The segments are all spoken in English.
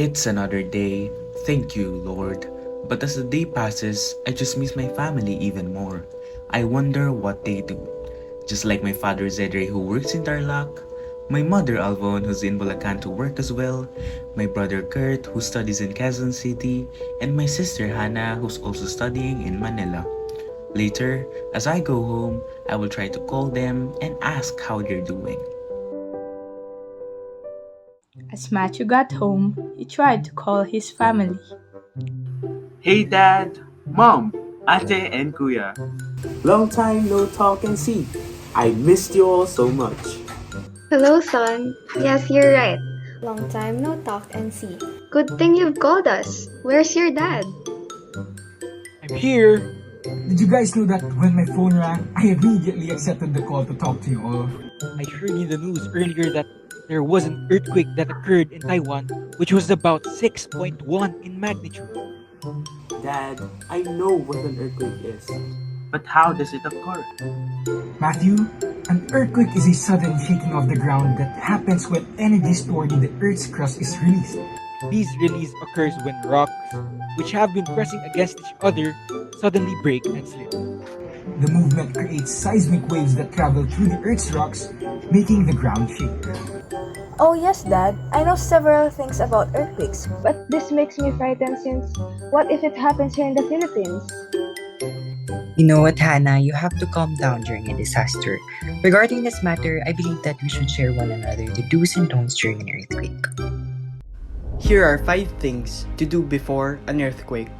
It's another day, thank you, Lord. But as the day passes, I just miss my family even more. I wonder what they do. Just like my father Zedre who works in Tarlac, my mother Alvon who's in Bulacan to work as well, my brother Kurt who studies in Quezon City, and my sister Hannah who's also studying in Manila. Later, as I go home, I will try to call them and ask how they're doing. As Matthew got home, he tried to call his family. Hey Dad, Mom, Ate, and Kuya. Long time no talk and see. I missed you all so much. Hello, son. Yes, you're right. Long time no talk and see. Good thing you've called us. Where's your dad? I'm here. Did you guys know that when my phone rang, I immediately accepted the call to talk to you all? I heard in the news earlier that there was an earthquake that occurred in Taiwan, which was about 6.1 in magnitude. Dad, I know what an earthquake is. But how does it occur? Matthew, an earthquake is a sudden shaking of the ground that happens when energy stored in the Earth's crust is released. This release occurs when rocks, which have been pressing against each other, suddenly break and slip. The movement creates seismic waves that travel through the Earth's rocks, making the ground shake. Oh yes, Dad. I know several things about earthquakes, but this makes me frightened since what if it happens here in the Philippines? You know what, Hannah? You have to calm down during a disaster. Regarding this matter, I believe that we should share one another the do's and don'ts during an earthquake. Here are 5 things to do before an earthquake.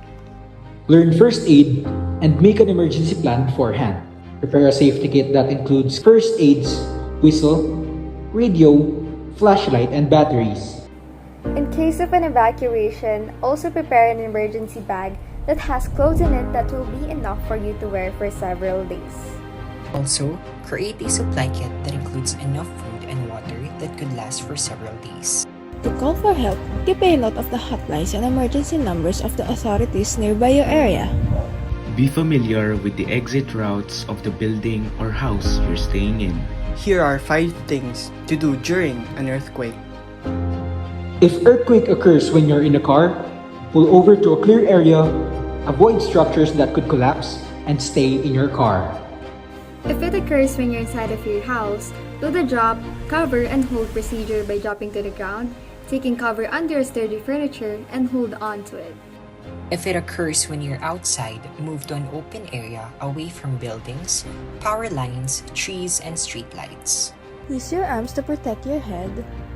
Learn first aid and make an emergency plan beforehand. Prepare a safety kit that includes first aids, whistle, radio, flashlight, and batteries. In case of an evacuation, also prepare an emergency bag that has clothes in it that will be enough for you to wear for several days. Also, create a supply kit that includes enough food and water that could last for several days. To call for help, keep a note of the hotlines and emergency numbers of the authorities nearby your area. Be familiar with the exit routes of the building or house you're staying in. Here are 5 things to do during an earthquake. If earthquake occurs when you're in a car, pull over to a clear area, avoid structures that could collapse, and stay in your car. If it occurs when you're inside of your house, do the drop, cover, and hold procedure by dropping to the ground, taking cover under sturdy furniture, and hold on to it. If it occurs when you're outside, move to an open area away from buildings, power lines, trees, and streetlights. Use your arms to protect your head.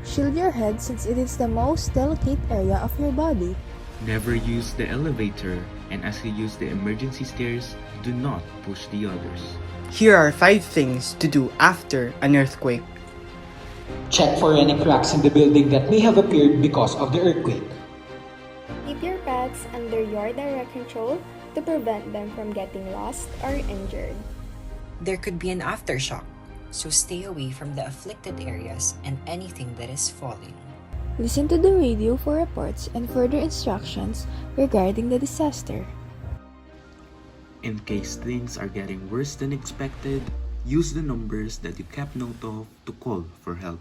Shield your head since it is the most delicate area of your body. Never use the elevator, and as you use the emergency stairs, do not push the others. Here are 5 things to do after an earthquake. Check for any cracks in the building that may have appeared because of the earthquake. Keep your pets under your direct control to prevent them from getting lost or injured. There could be an aftershock, so stay away from the afflicted areas and anything that is falling. Listen to the radio for reports and further instructions regarding the disaster. In case things are getting worse than expected, use the numbers that you kept note of to call for help.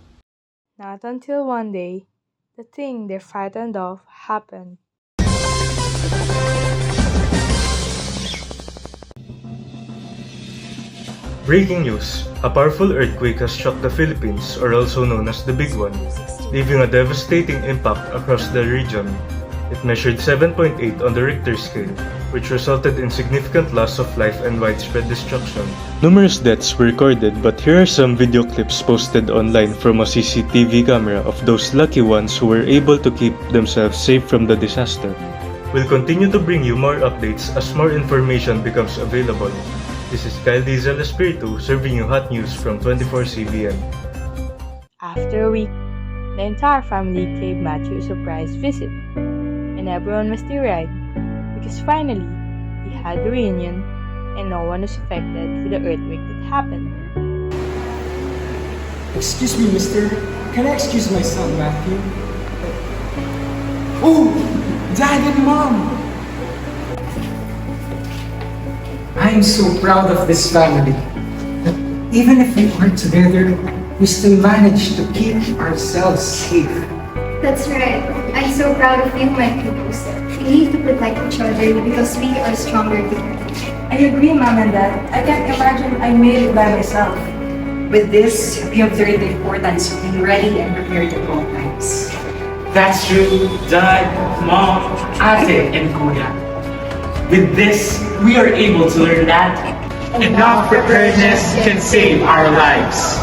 Not until one day, the thing they're frightened of happened. Breaking news! A powerful earthquake has struck the Philippines, or also known as the Big One, leaving a devastating impact across the region. It measured 7.8 on the Richter scale, which resulted in significant loss of life and widespread destruction. Numerous deaths were recorded, but here are some video clips posted online from a CCTV camera of those lucky ones who were able to keep themselves safe from the disaster. We'll continue to bring you more updates as more information becomes available. This is Kyle Diesel Espiritu serving you hot news from 24CBN. After a week, the entire family gave Matthew a surprise visit, and everyone was teary-eyed because finally he had a reunion and no one was affected with the earthquake that happened. Excuse me, mister. Can I excuse my son, Matthew? Oh, Dad and Mom! I am so proud of this family. That even if we aren't together, we still managed to keep ourselves safe. That's right. I'm so proud of you, my kiddos. We need to protect each other because we are stronger together. I agree, Mom and Dad. I can't imagine I made it by myself. With this, we have learned the importance of being ready and prepared at all times. That's true, Dad, Mom, Ate, and Kuya. With this, we are able to learn that enough preparedness can save our lives.